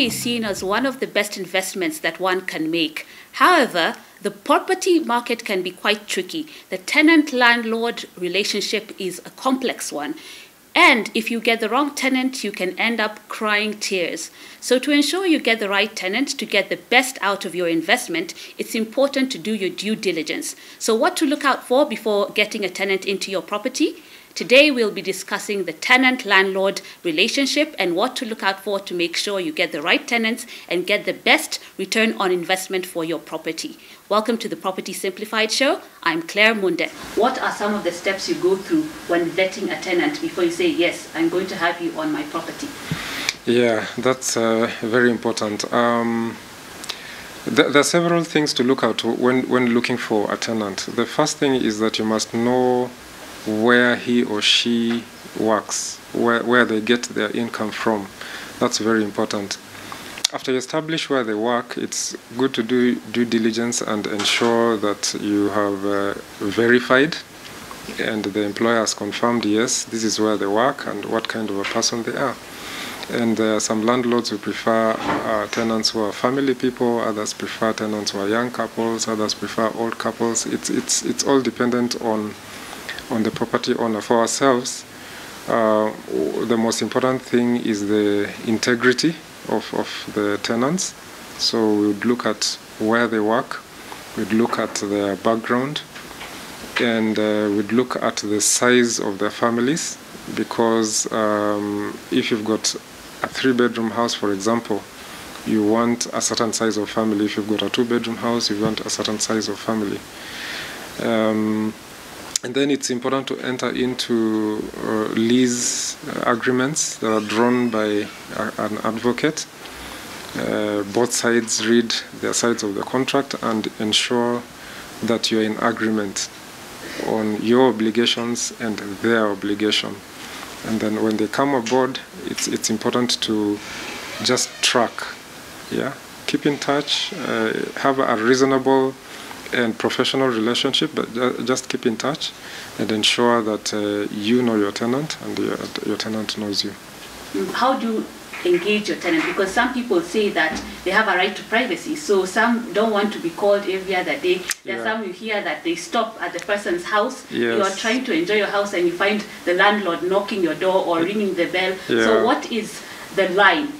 property is seen as one of the best investments that one can make. However, the property market can be quite tricky. The tenant-landlord relationship is a complex one. And if you get the wrong tenant, you can end up crying tears. So to ensure you get the right tenant to get the best out of your investment, it's important to do your due diligence. So what to look out for before getting a tenant into your property? Today, we'll be discussing the tenant-landlord relationship and what to look out for to make sure you get the right tenants and get the best return on investment for your property. Welcome to the Property Simplified show. I'm Claire Munde. What are some of the steps you go through when vetting a tenant before you say, yes, I'm going to have you on my property? Yeah, that's very important. There are several things to look out when looking for a tenant. The first thing is that you must know where he or she works, where they get their income from. That's very important. After you establish where they work, it's good to do due diligence and ensure that you have verified and the employer has confirmed, yes, this is where they work and what kind of a person they are. And some landlords who prefer tenants who are family people, others prefer tenants who are young couples, others prefer old couples. It's all dependent on the property owner. For ourselves, the most important thing is the integrity of the tenants. So we would look at where they work, we'd look at their background, and we'd look at the size of their families, because if you've got a 3-bedroom house, for example, you want a certain size of family. If you've got a 2-bedroom house, you want a certain size of family. And then it's important to enter into lease agreements that are drawn by an advocate. Both sides read their sides of the contract and ensure that you're in agreement on your obligations and their obligation. And then when they come aboard, it's important to just track, keep in touch, have a reasonable and professional relationship, but just keep in touch and ensure that you know your tenant and your tenant knows you. How do you engage your tenant? Because some people say that they have a right to privacy, so some don't want to be called every other day. There are some you hear that they stop at the person's house. Yes. You are trying to enjoy your house and you find the landlord knocking your door or ringing the bell. So what is the line?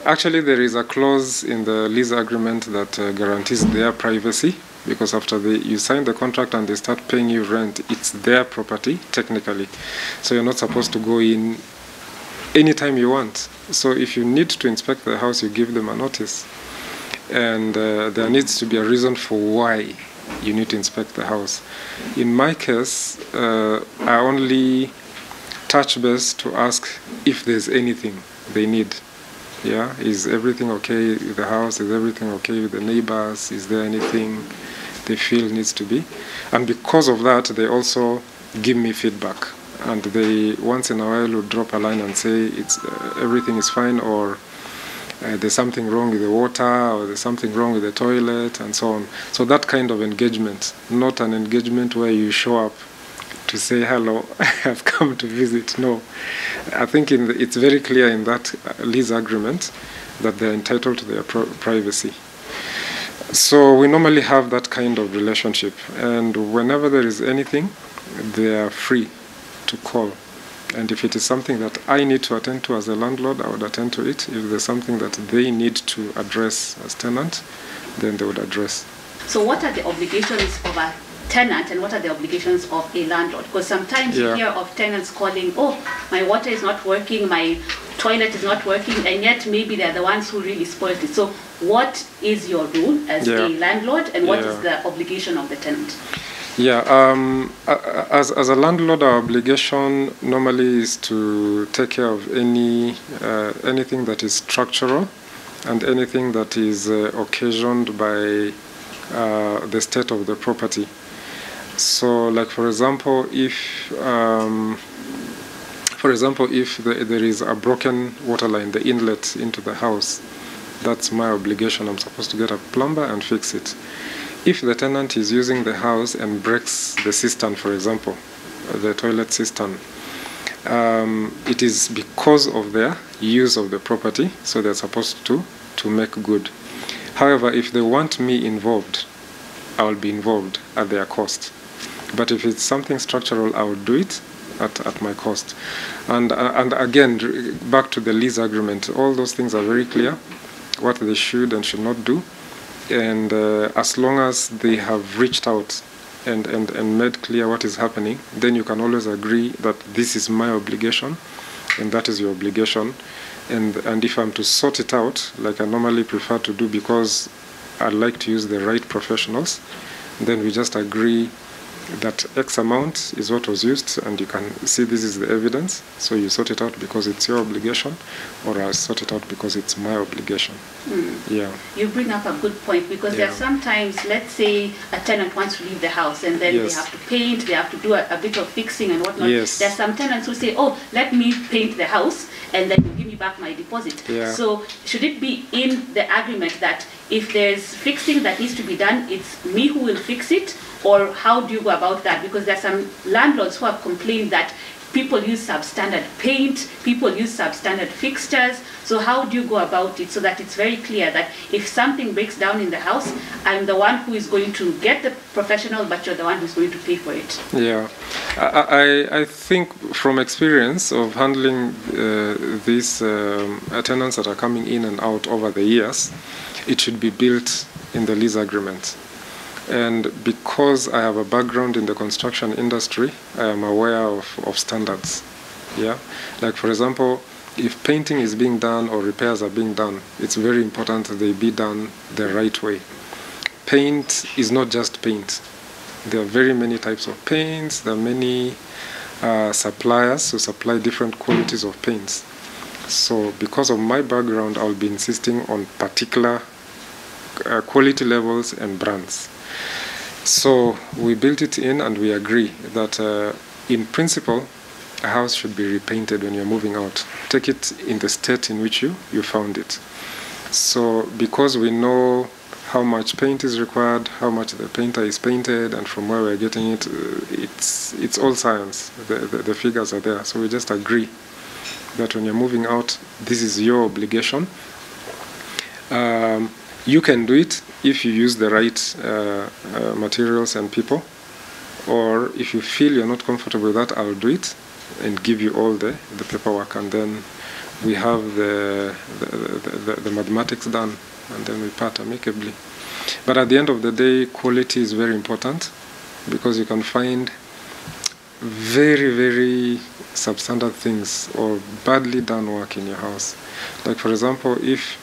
Actually, there is a clause in the lease agreement that guarantees their privacy, because after you sign the contract and they start paying you rent, it's their property, technically. So you're not supposed to go in anytime you want. So if you need to inspect the house, you give them a notice. And there needs to be a reason for why you need to inspect the house. In my case, I only touch base to ask if there's anything they need. Is everything okay with the house? Is everything okay with the neighbors? Is there anything they feel needs to be? And because of that, they also give me feedback. And they once in a while would drop a line and say everything is fine, or there's something wrong with the water, or there's something wrong with the toilet, and so on. So that kind of engagement, not an engagement where you show up to say, hello, I've come to visit. No. I think it's very clear in that lease agreement that they're entitled to their privacy. So we normally have that kind of relationship. And whenever there is anything, they are free to call. And if it is something that I need to attend to as a landlord, I would attend to it. If there's something that they need to address as tenant, then they would address. So what are the obligations of a tenant and what are the obligations of a landlord? Because sometimes you hear of tenants calling, oh, my water is not working, my toilet is not working, and yet maybe they're the ones who really spoiled it. So what is your role as a landlord, and what is the obligation of the tenant? As a landlord, our obligation normally is to take care of anything that is structural and anything that is occasioned by the state of the property. So, like for example, if there is a broken water line, the inlet into the house, that's my obligation. I'm supposed to get a plumber and fix it. If the tenant is using the house and breaks the cistern, for example, the toilet cistern, it is because of their use of the property, so they're supposed to make good. However, if they want me involved, I will be involved at their cost. But if it's something structural, I will do it at my cost. And again, back to the lease agreement, all those things are very clear, what they should and should not do. And as long as they have reached out and made clear what is happening, then you can always agree that this is my obligation and that is your obligation. And if I'm to sort it out, like I normally prefer to do because I like to use the right professionals, then we just agree that X amount is what was used, and you can see this is the evidence. So you sort it out because it's your obligation, or I sort it out because it's my obligation. Yeah. You bring up a good point, because there are sometimes, let's say a tenant wants to leave the house and then they have to paint, they have to do a bit of fixing and whatnot. There are some tenants who say, oh, let me paint the house and then you give me back my deposit. So should it be in the agreement that if there's fixing that needs to be done, it's me who will fix it? Or how do you go about that? Because there are some landlords who have complained that people use substandard paint, people use substandard fixtures. So how do you go about it so that it's very clear that if something breaks down in the house, I'm the one who is going to get the professional, but you're the one who's going to pay for it? Yeah, I think from experience of handling these tenants that are coming in and out over the years, it should be built in the lease agreement. And because I have a background in the construction industry, I am aware of standards. Yeah, like for example, if painting is being done or repairs are being done, it's very important that they be done the right way. Paint is not just paint. There are very many types of paints. There are many suppliers who supply different qualities of paints. So because of my background, I'll be insisting on particular quality levels and brands. So we built it in, and we agree that in principle, a house should be repainted when you're moving out. Take it in the state in which you found it. So because we know how much paint is required, how much the painter is painted, and from where we're getting it, it's all science. The figures are there. So we just agree that when you're moving out, this is your obligation. You can do it if you use the right materials and people, or if you feel you're not comfortable with that, I'll do it and give you all the paperwork, and then we have the mathematics done, and then we part amicably. But at the end of the day, quality is very important, because you can find very, very substandard things or badly done work in your house. Like for example, if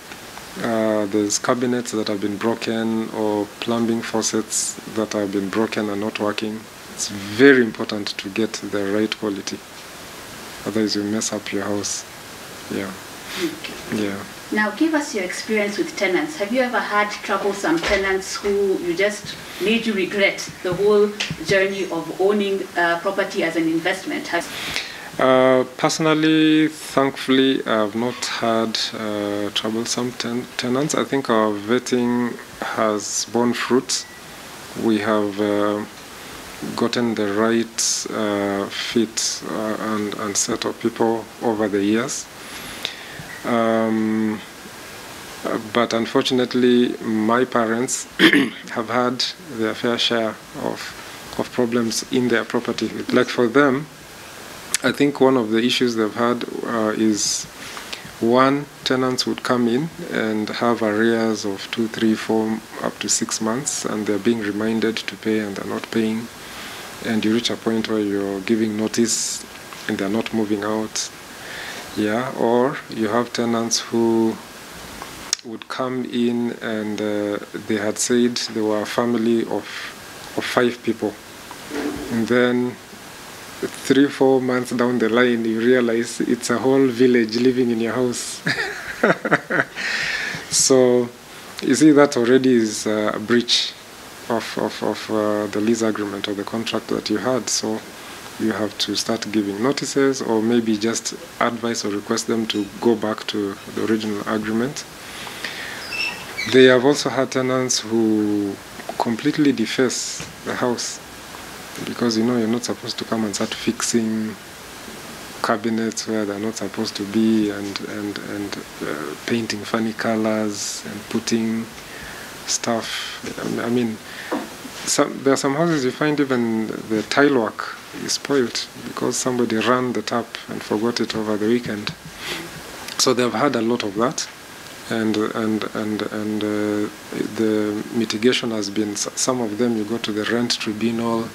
there's cabinets that have been broken or plumbing faucets that have been broken and not working, it's very important to get the right quality. Otherwise you mess up your house. Yeah. Yeah. Now give us your experience with tenants. Have you ever had troublesome tenants who you just made you regret the whole journey of owning property as an investment? Personally, thankfully, I have not had troublesome tenants. I think our vetting has borne fruit. We have gotten the right fit and set of people over the years. But unfortunately, my parents have had their fair share of problems in their property. Like for them, I think one of the issues they've had is, one, tenants would come in and have arrears of 2, 3, 4, up to 6 months, and they're being reminded to pay and they're not paying. And you reach a point where you're giving notice and they're not moving out. Yeah, or you have tenants who would come in and they had said they were a family of 5 people. And then 3, 4 months down the line, you realize it's a whole village living in your house. So, you see, that already is a breach of the lease agreement or the contract that you had. So, you have to start giving notices, or maybe just advise or request them to go back to the original agreement. They have also had tenants who completely deface the house, because you know you're not supposed to come and start fixing cabinets where they're not supposed to be, and painting funny colors and putting stuff. I mean, there are some houses you find even the tile work is spoiled because somebody ran the tap and forgot it over the weekend. So they've had a lot of that, and the mitigation has been, some of them you go to the rent tribunal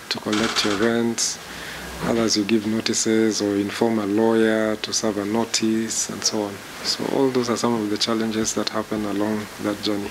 to collect your rent, others you give notices or inform a lawyer to serve a notice and so on. So all those are some of the challenges that happen along that journey.